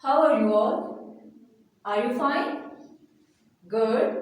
How are you all? Are you fine? Good.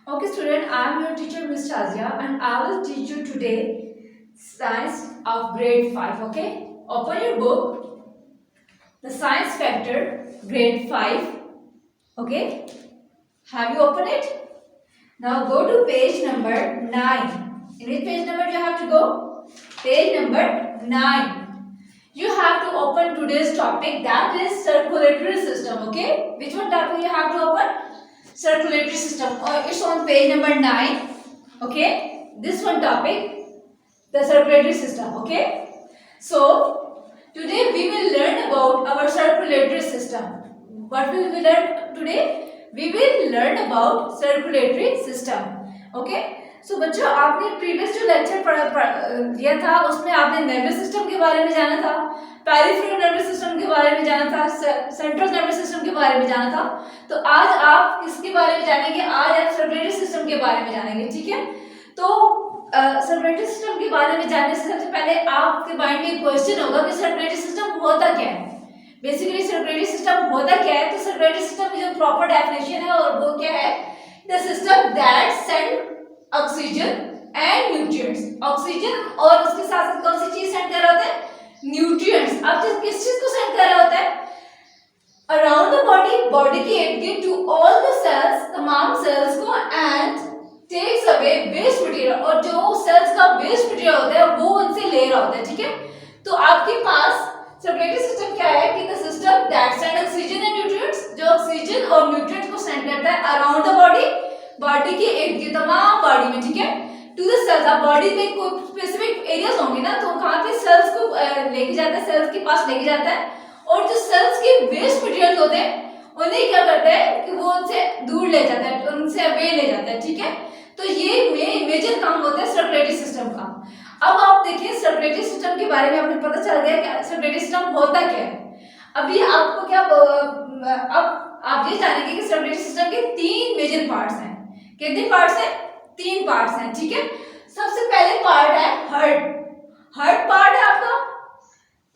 Okay, student, I am your teacher, Miss Shazia, and I will teach you today Science of Grade 5. Okay? Open your book, the Science Factor, Grade 5. Okay? Have you opened it? Now go to page number 9. In which page number you have to go? Page number 9. You have to open today's topic, that is circulatory system. Okay, which one topic you have to open? Circulatory system. It's on page number 9. Okay, this one topic, the circulatory system. Okay, so today we will learn about our circulatory system. What will we learn today? We will learn about circulatory system. Okay, सो बच्चों, आपने previous जो lecture दिया था उसमें आपने nervous system के बारे में जाना था, पेरिफेरल नर्वस सिस्टम के बारे में जाना था, सेंट्रल नर्वस सिस्टम के बारे में जाना था। तो आज आप इसके बारे में जानेंगे, आज आप सर्कुलेटरी सिस्टम के बारे में जानेंगे। ठीक है, तो सर्कुलेटरी सिस्टम के बारे में जानने से सबसे पहले आपके माइंड में एक क्वेश्चन होगा कि सर्कुलेटरी सिस्टम होता क्या है। बेसिकली सर्कुलेटरी सिस्टम होता क्या है? तो सर्कुलेटरी सिस्टम की जो प्रॉपर डेफिनेशन है और वो क्या है? The system that send oxygen and nutrients. Oxygen और उसके साथ साथ कौन सी चीज सेंड कर रहा होता है? न्यूट्रिएंट्स। अब किस चीज को सेंड कर रहा होता है? अराउंड द बॉडी, बॉडी के इर्द गिर्द टू ऑल द सेल्स, तमाम सेल्स को, and takes away waste material, और जो सेल्स का वेस्ट मटेरियल होता है वो उनसे ले रहा होता है। ठीक है, तो आपके पास सर्कुलेटरी सिस्टम क्या है कि the system that send oxygen and nutrients, जो ऑक्सीजन और न्यूट्रिएंट्स को सेंड करता है अराउंड द बॉडी, बॉडी के इर्द गिर्द, तमाम बॉडी में। ठीक है, टू द सेल्स। अब बॉडी में कोई स्पेसिफिक एरियाज होंगे ना, तो वहां पे सेल्स को लेके जाता है, सेल्स के पास लेके जाता है, और जो सेल्स के वेस्ट मटेरियल होते हैं उन्हें क्या करता है कि वो उनसे दूर ले जाता है, उनसे अवे ले जाता है। ठीक है, तो ये मेजर काम होता है सर्कुलेटरी सिस्टम का। अब आप देखिए सर्कुलेटरी सिस्टम के बारे में आपने पता चल गया कि सर्कुलेटरी सिस्टम होता क्या है। अभी आपको क्या अब आप ये जानेंगे कि सर्कुलेटरी सिस्टम के 3 मेजर पार्ट्स हैं। कितने पार्ट्स हैं? 3 पार्ट्स हैं। ठीक है, सबसे पहले पार्ट है हार्ट। हार्ट पार्ट है आपका,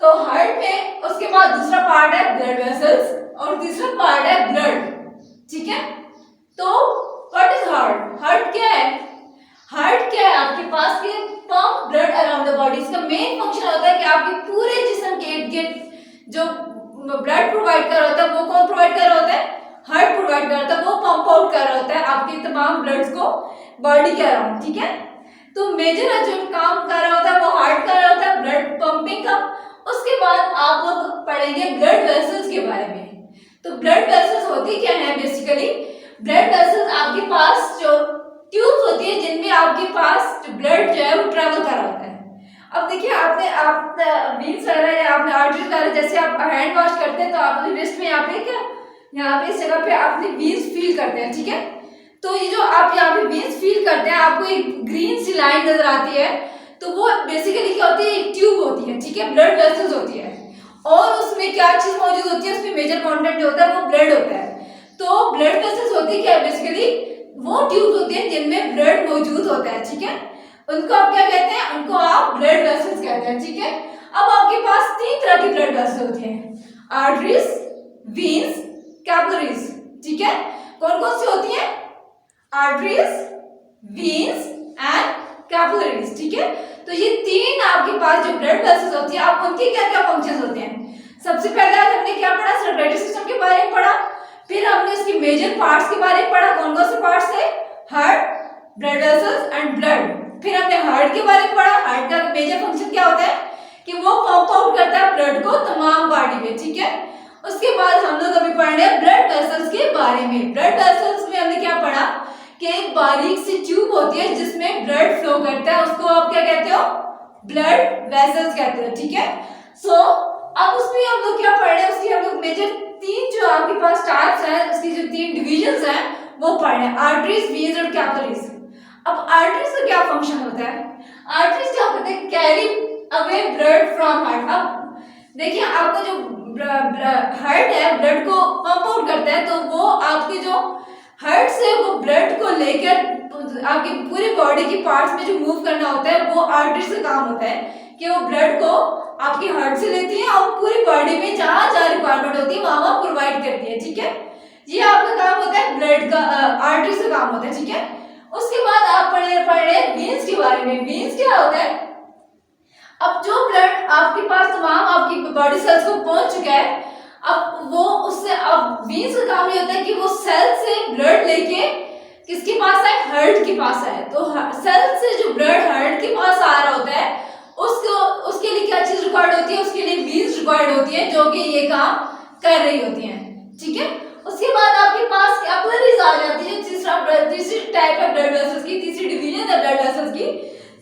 तो हार्ट में उसके बाद दूसरा पार्ट है ब्लड वेसल्स और तीसरा पार्ट है ब्लड। ठीक है, तो व्हाट इज हार्ट? हार्ट क्या है? हार्ट क्या है? आपके पास के pump blood around the body. इसका मेन फंक्शन होता है कि आपके पूरे जिस्म के इर्द गिर्द जो ब्लड प्रोवाइड कर रहा होता है वो कौन प्रोवाइड कर रहा होता है? हार्ट प्रोवाइड कर रहा होता है, वो पंप आउट कर रहा होता है आपके तमाम ब्लड्स को बॉडी के अराउंड। ठीक है, तो मेजर जो काम कर रहा होता है वो हार्ट कर रहा होता है, ब्लड पंपिंग का। उसके बाद आप लोग पढ़ेंगे ब्लड वेसल्स के बारे में। तो ब्लड वेसल्स होती क्या है? बेसिकली ब्लड वेसल्स आपके पास जो ट्यूब्स होती है जिनमें आपके पास जो ब्लड जो है वो ट्रेवल कर रहा होता है। अब देखिए, आप वीन्स वगैरह या आपने आर्टरी वगैरह, जैसे आप हैंड वॉश करते हैं तो आप अपने रिस्ट में यहाँ पे क्या, यहाँ पे इस जगह पे आपने वीन्स फील करते हैं। ठीक है, तो ये जो आप यहाँ पे वीन्स फील करते हैं, आपको एक ग्रीन सी लाइन नजर आती है, तो वो बेसिकली क्या होती है? एक ट्यूब होती है। ठीक है, ब्लड वेसल्स होती है, और उसमें क्या चीज मौजूद होती है? उसमें मेजर कंटेंट जो होता है वो ब्लड होता है। तो ब्लड वेसल्स होती क्या है? बेसिकली वो ट्यूब्स होती है जिनमें ब्लड मौजूद होता है। ठीक है, उनको आप क्या कहते हैं? उनको आप ब्लड वेसल्स कहते हैं। ठीक है, अब आपके पास 3 तरह की ब्लड वेसल्स होती हैं, आर्टरीज, वीन्स, कैपिलरीज। ठीक है, कौन कौन सी होती हैं? Arteries, veins and capillaries. ठीक है, तो ये 3 आपके पास जो ब्लड वेसल्स होती है, आप उनके क्या क्या फंक्शंस होते हैं? सबसे पहले आज हमने क्या पढ़ा? सर्कुलेटरी सिस्टम के बारे में पढ़ा, फिर हमने इसके मेजर पार्ट्स के बारे में पढ़ा। कौन कौन से पार्ट्स थे? Heart, blood vessels and blood. फिर हमने हार्ट के बारे में पढ़ा। हार्ट का मेजर फंक्शन क्या होता है कि वो पंप आउट करता है ब्लड को तमाम बॉडी में। ठीक है, उसके बाद हम लोग अभी पढ़ रहे हैं ब्लड वेसल्स के बारे में। ब्लड वेसल्स में हमने क्या पढ़ा कि एक बारीक सी ट्यूब होती है जिसमें ब्लड फ्लो करता है, उसको आप क्या कहते हो? ब्लड वेसल्स कहते हो। ठीक है, सो अब उसमें हम लोग क्या पढ़ रहे हैं? उसकी हम लोग मेजर 3 जो आपके पास टाइप्स हैं, उसकी जो 3 डिविजन्स हैं वो पढ़ रहे हैं, आर्टरीज, वीन्स और कैपिलरीज। अब आर्टरीज का क्या फंक्शन होता है? आर्टरीज क्या करते हैं? Carry away blood from heart. अब देखिए, आपका जो हार्ट है ब्लड को पंप आउट करता है, तो वो आपके जो हार्ट से वो ब्लड को लेकर आपकी पूरी बॉडी की पार्ट्स में जो मूव करना होता है वो आर्टरीज का काम होता है कि वो ब्लड को आपके हार्ट से लेती है और पूरी बॉडी में जहाँ जहाँ रिक्वायरमेंट होती है वहाँ वहाँ प्रोवाइड करती है, ठीक है। ये आपका काम होता है ब्लड का, आर्टरीज का काम होता है, ठीक है। उसके बाद आप पढ़ रहे वेन्स के बारे में। वेन्स क्या होता है, अब जो ब्लड आपके पास तमाम आपकी बॉडी सेल्स को पहुंच चुका है, अब वो उससे, अब वेन्स का काम ये होता है कि वो सेल से ब्लड लेके किसके पास है, हार्ट के पास है। तो सेल से जो ब्लड हार्ट के पास आ रहा होता है, उसको उसके लिए क्या चीज रिक्वायर्ड होती है, उसके लिए वेन्स रिक्वायर्ड होती है, जो कि ये काम कर रही होती हैं, ठीक है। उसके बाद आपके पास कैपिलरीज आ जाती है, तीसरी टाइप है ब्लड वेसल्स की, तीसरी डिवीजन है ब्लड वेसल्स की।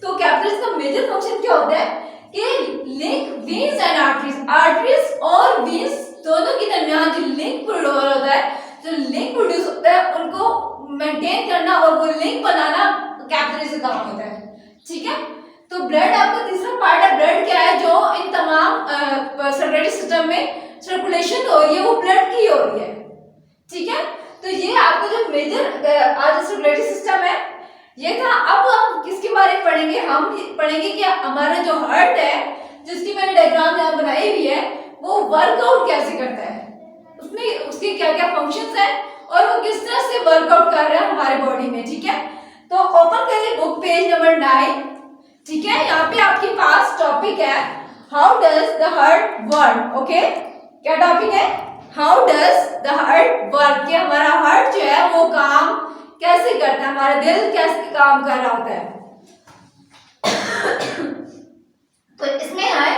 तो कैपिलरीज का मेजर फंक्शन क्या होता है कि link veins and arteries, arteries और वेन्स दोनों के दरमियान जो लिंक प्रोड्यूस होता है, जो लिंक प्रोड्यूस होता है, उनको मेंटेन करना और वो लिंक बनाना कैपिलरीज का काम होता है, ठीक है। तो ब्लड आपका तीसरा पार्ट है। ब्लड क्या है, जो इन तमाम सर्कुलेटरी सिस्टम में सर्कुलेशन हो रही है वो ब्लड की हो रही है, ठीक है। तो ये आपका जो मेजर आज सर्कुलेटरी सिस्टम है ये था। अब हम किसके बारे में पढ़ेंगे, हम पढ़ेंगे कि हमारा जो हार्ट है, जिसकी मैंने डायग्राम यहाँ बनाई हुई है, वो वर्कआउट कैसे करता है, उसमें उसके क्या क्या फंक्शंस हैं और वो किस तरह से वर्कआउट कर रहा है हमारे बॉडी में, ठीक है। तो ओपन करिए बुक पेज नंबर 9, ठीक है। यहाँ पे आपके पास टॉपिक है how does the heart work, okay. क्या टॉपिक है, how does the heart work, कि हमारा हार्ट जो है वो काम कैसे करता है, हमारा दिल कैसे काम कर रहा होता है। तो इसमें है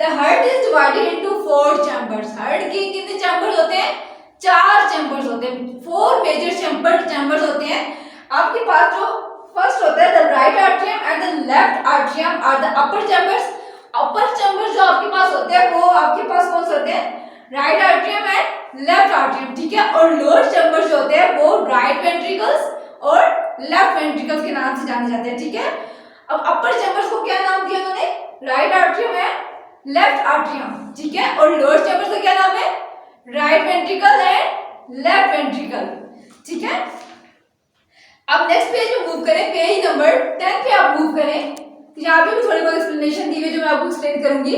the heart is divided into 4 chambers. Heart के कितने चैम्बर्स होते हैं, 4 चैम्बर्स होते हैं, 4 मेजर चैम्बर्स होते हैं। आपके पास जो फर्स्ट होता है the right atrium and the left atrium are the upper chambers. Upper chambers जो आपके पास होते हैं वो आपके पास कौन से होते हैं, right atrium and left atrium, ठीक है। और लोअर चैम्बर्स जो होते हैं वो राइट वेंट्रिकल्स और लेफ्ट वेंट्रिकल्स के नाम से जाने जाते हैं, ठीक है। अब अपर चैम्बर्स को क्या नाम दिया उन्होंने, right atrium and left atrium, ठीक है। और लोअर चैम्बर्स का क्या नाम है, right ventricle and left ventricle, ठीक है। अब नेक्स्ट पेज में मूव करें, पेज नंबर 10 पे आप मूव करें। यहाँ पे भी थोड़ी बहुत एक्सप्लेनेशन दी हुई जो मैं आपको एक्सप्लेन करूंगी।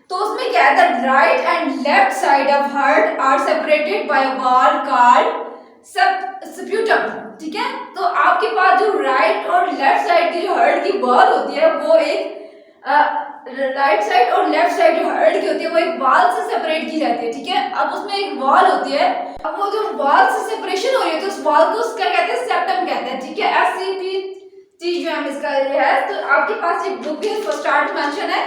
तो उसमें क्या है, the right and left side of heart are separated by a wall called sputum, ठीक है। तो आपके पास जो राइट और लेफ्ट साइड की जो हार्ट की वॉल होती है वो एक राइट साइड और लेफ्ट साइड जो हार्ट की होती है वो एक वॉल से सेपरेट की जाती है, ठीक है। अब उसमें एक वॉल होती है, अब वो जो वॉल से सेपरेशन हो रही है तो उस वॉल को क्या कहते हैं, सेप्टम कहते हैं, ठीक है। SCPT जो है इसका ये है। तो आपके पास एक बुक है, स्टार्ट मेंशन है।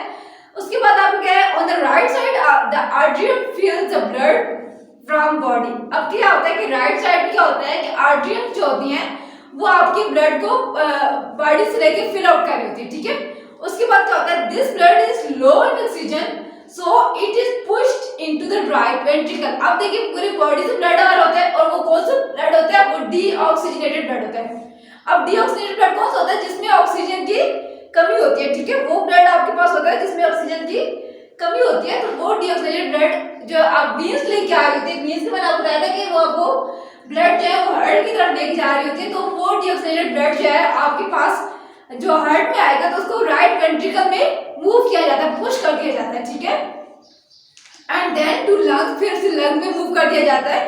उसके बाद आपको क्या है, on the right side the atrium feels the blood from body. अब क्या होता है कि राइट साइड क्या होता है कि आर्टरियम जो होती हैं वो आपके ब्लड को बॉडी से लेके फिल आउट कर रही होती है, ठीक है। उसके बाद क्या होता है, this blood is low in oxygen so it is pushed into the right ventricle. अब देखिए पूरी बॉडी से ब्लड आ रहा होता है और वो कौन सा ब्लड होता है, वो डीऑक्सीजनेटेड ब्लड होता है। अब डीऑक्सीजनेटेड ब्लड कौन सा होता है, जिसमें ऑक्सीजन की कमी होती है, ठीक है। वो ब्लड आपके पास होता है जिसमें ऑक्सीजन की कमी होती है। तो वो डीऑक्सीजनेटेड ब्लड जो आप वेन्स लेके आ रही होती है, वेन्स में मैंने आपको बताया था कि वो आपको ब्लड जो है वो हार्ट की तरफ लेके जा रही होती है। तो वो डीऑक्सीजनेटेड ब्लड जो है आपके पास जो हार्ट में आएगा तो उसको राइट वेंट्रिकल में मूव किया जाता है, पुश कर दिया जाता है, ठीक है। एंड देन टू लंग, फिर से लंग में मूव कर दिया जाता है,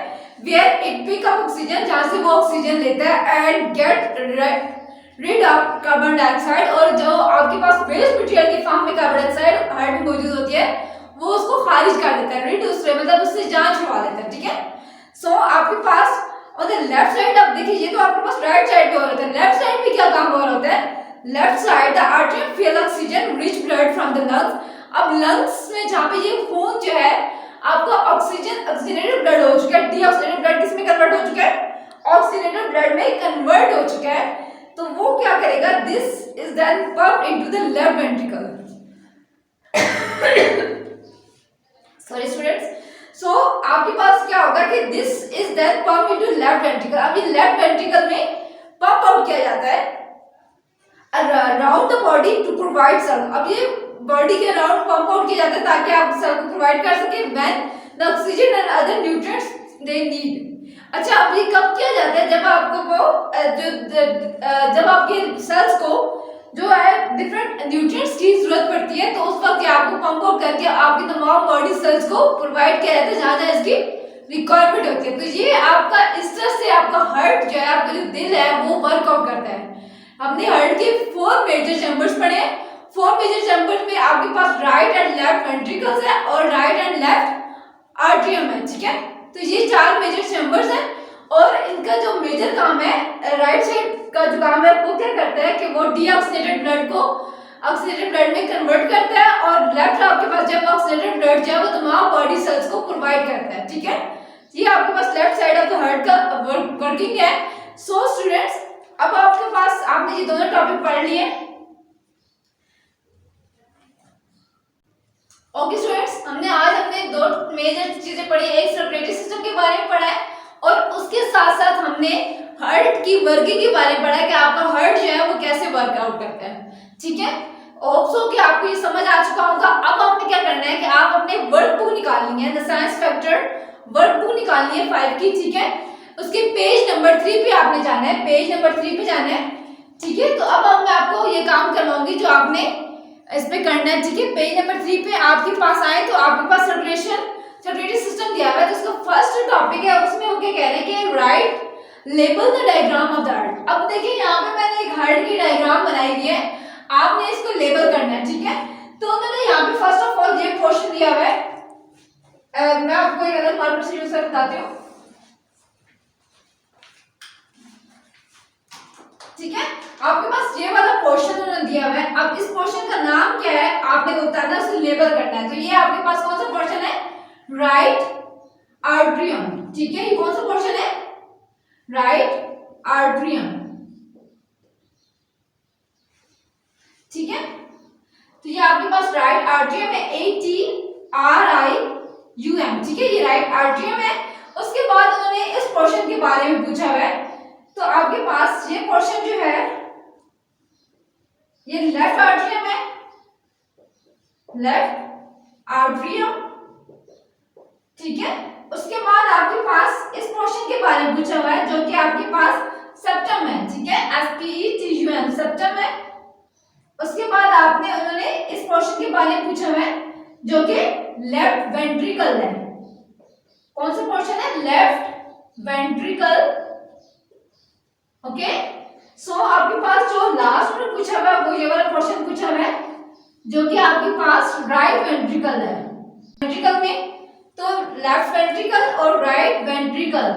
where it pick up oxygen, जहां से वो ऑक्सीजन लेता है and get rid of carbon dioxide. और जो आपके पास वेस्ट मटेरियल के फॉर्म में कार्बन डाइऑक्साइड हार्ट में मौजूद होती है वो उसको खारिज कर देता है, रिड उससे मतलब उससे जान छुड़वा देता है, ठीक है। सो आपके पास और द लेफ्ट साइड, अब देखिए ये तो आपके पास राइट साइड पे हो रहा है, लेफ्ट साइड पे क्या काम हो रहा होता है, left side the atrium feel oxygen rich blood from the lungs. अब लंग्स में जहाँ पे ये खून जो है आपका ऑक्सीजनेटेड ब्लड हो चुका है, डीऑक्सीजनेटेड ब्लड किस में कन्वर्ट हो चुका है, ऑक्सीजनेटेड ब्लड में कन्वर्ट हो चुका है। तो वो क्या करेगा, this is then pumped into the left ventricle. Sorry students, so आपके पास क्या होगा कि this is then pumped into left ventricle. अब ये लेफ्ट वेंट्रिकल में पंप आउट किया जाता है around the body to provide serve. अब ये बॉडी के अराउंड पंप आउट किया जाता है ताकि आप सर्व को प्रोवाइड कर सके when the oxygen and other nutrients they need. अच्छा, अब ये कब किया जाता है, जब आपको वो जब आपके सेल्स को जो है डिफरेंट न्यूट्रिएंट्स की जरूरत पड़ती है तो उस वक्त आपको पंप आउट करके आपके तमाम बॉडी सेल्स को प्रोवाइड किया जाता है जहाँ जहाँ इसकी रिक्वायरमेंट होती है। तो ये आपका इस तरह से आपका हार्ट जो है, आपका जो दिल है वो वर्कआउट करता है। हमने हार्ट के 4 मेजर चैम्बर्स पढ़े हैं। 4 मेजर चैम्बर्स में आपके पास राइट एंड लेफ्ट वेंट्रिकल्स है और राइट एंड लेफ्ट आर्ट्रियम है, ठीक है। तो ये 4 मेजर चैम्बर्स हैं और इनका जो मेजर काम है, राइट साइड का जो काम है वो क्या करता है कि वो डीऑक्सीनेटेड ब्लड को ऑक्सीनेटेड ब्लड में कन्वर्ट करता है और लेफ्ट आपके पास जब ऑक्सीनेटेड ब्लड जो है वो तमाम बॉडी सेल्स को प्रोवाइड करता है, ठीक है। ये आपके पास left side of the heart का वर्किंग है। सो स्टूडेंट्स, अब आपके पास आपने ये दोनों टॉपिक पढ़ लिए। ओके स्टूडेंट्स, हमने दो मेजर चीजें पढ़ी, एक सर्कुलेटरी सिस्टम के बारे में पढ़ा है और उसके साथ साथ हमने हार्ट की वर्किंग के बारे में पढ़ा है कि आपका हार्ट जो है वो कैसे वर्कआउट करता है, ठीक है। होप्सो कि आपको ये समझ आ चुका होगा। अब आपने क्या करना है कि आप अपने वर्कबुक निकालनी है, द साइंस फैक्टर वर्कबुक निकालनी है 5 की, ठीक है। उसके पेज नंबर 3 पे आपने जाना है, पेज नंबर 3 पे जाना है, ठीक है। तो अब मैं आपको ये काम करवाऊंगी जो आपने इस पे करना है, ठीक है। पेज नंबर 3 पे आपके पास आए तो आपके पास सर्कुलेटरी सिस्टम दिया हुआ है। तो उसका फर्स्ट टॉपिक है, उसमें वो क्या कह रहे हैं कि right label the diagram of the heart. अब देखिए यहाँ पे मैंने एक हार्ट की डायग्राम बनाई हुई है, आपने इसको लेबल करना है, ठीक है। तो उन्होंने यहाँ पे फर्स्ट ऑफ ऑल ये पोर्शन दिया हुआ है, मैं आपको एक अलग मार्कर से यूज कर बताती हूँ, ठीक है। आपके पास ये वाला पोर्शन उन्होंने दिया हुआ है। अब इस पोर्शन का नाम क्या है आपने को बताना, उसे लेबल करना है। तो ये आपके पास कौन सा पोर्शन है, राइट आर्ट्रियम, ठीक है। ये कौन सा पोर्शन है, राइट आर्ट्रियम, ठीक है। तो ये आपके पास राइट आर्ट्रियम है, ATRIUM, ठीक है। ये राइट आर्ट्रियम है। उसके बाद उन्होंने इस पोर्शन के बारे में पूछा हुआ है। तो आपके पास ये पोर्शन जो है ये लेफ्ट आर्ट्रियम है, लेफ्ट आर्ट्रियम, ठीक है। उसके बाद आपके पास इस पोर्शन के बारे में पूछा हुआ है जो कि आपके पास सेप्टम है, ठीक है, SPETUM सेप्टम है। उसके बाद उन्होंने इस पोर्शन के बारे में पूछा हुआ है जो कि लेफ्ट वेंट्रिकल है। कौन सा पोर्शन है, लेफ्ट वेंट्रिकल, ओके। सो आपके पास जो लास्ट में पूछा हुआ है वो ये वाला पोर्शन पूछा हुआ है जो कि आपके पास राइट वेंट्रिकल है। वेंट्रिकल में तो लेफ्ट वेंट्रिकल और राइट वेंट्रिकल,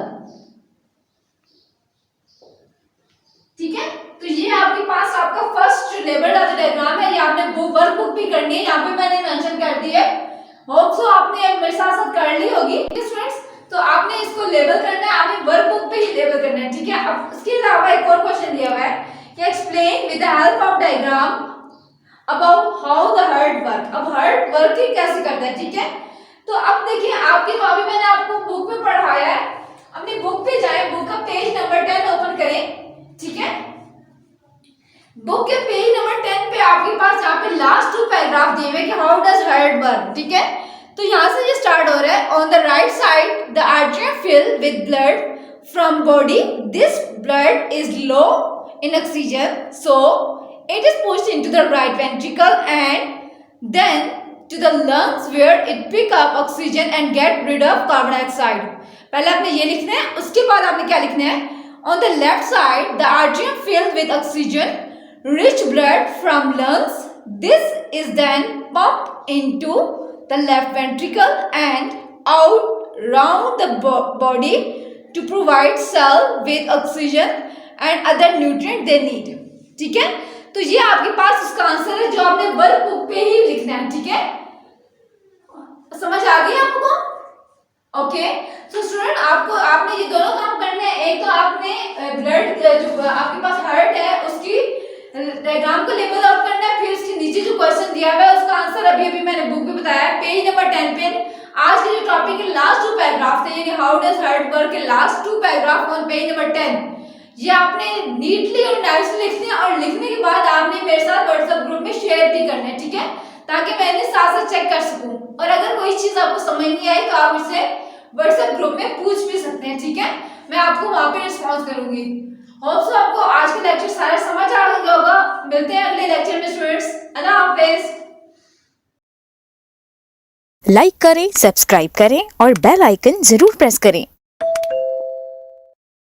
ठीक है। तो ये आपके पास आपका फर्स्ट लेबल डायग्राम है। ये आपने वर्कबुक भी करनी है, यहाँ पे मैंने मेंशन कर दी है। होप सो आपने मेरे साथ कर ली होगी स्टूडेंट्स। तो आपने इसको लेबल करना है, आपने वर्कबुक पे ही लेबल करना है, ठीक है। अब इसके अलावा एक और क्वेश्चन दिया हुआ है कि explain with the help of diagram about how the heart work. अब हार्ट वर्किंग कैसे करता है, ठीक है। तो अब देखिए आपके अभी मैंने आपको बुक में पढ़ाया है, अपनी बुक पे जाए, बुक का पेज नंबर 10 ओपन करें, ठीक है। बुक के पेज नंबर 10 पे आपके पास यहाँ पे लास्ट 2 पैराग्राफ दिए हुए कि हाउ डज हार्ट वर्क, ठीक है। तो यहाँ से ये स्टार्ट हो रहा है, on the right side the artery fill with blood from body, this blood is low in oxygen, so it is pushed into the right ventricle and then to the lungs where it pick up oxygen and get rid of carbon dioxide। पहले आपने ये लिखना है, उसके बाद आपने क्या लिखना है, on the left side the artery filled with oxygen rich blood from lungs, this is then pumped into the left ventricle and out round the body to provide cell with oxygen and other nutrient they need, ठीक है। तो ये आपके पास उसका answer है जो आपने work book पे ही लिखना है, ठीक है। समझ आ गई आपको, ओके। तो स्टूडेंट आपने ये दोनों काम करने हैं। एक तो आपने ब्लड जो आपके पास हार्ट है उसकी डायग्राम को लेबल आउट करना है, फिर उसके नीचे जो क्वेश्चन दिया हुआ है उसका आंसर अभी मैंने बुक में बताया पेज नंबर 10 पे। आज के जो टॉपिक के लास्ट 2 पैराग्राफ थे यानी हाउ डज हार्ट वर्क के last 2 paragraph on page number 10, ये आपने नीटली और नाइसली लिखने हैं और लिखने के बाद आपने मेरे साथ व्हाट्सएप ग्रुप में शेयर भी करना है, ठीक है, ताकि मैं इन्हें साथ साथ चेक कर सकूं। और अगर कोई चीज आपको समझ नहीं आई तो आप इसे व्हाट्सएप ग्रुप में पूछ भी सकते हैं, ठीक है, मैं आपको वहां पे रिस्पॉन्स करूंगी। होप सो आपको आज के लेक्चर सारा समझ आ गया होगा। मिलते हैं अगले लेक्चर में स्टूडेंट्स, अल्लाह हाफिज। लाइक करें, सब्सक्राइब करें और बेल आइकन जरूर प्रेस करें।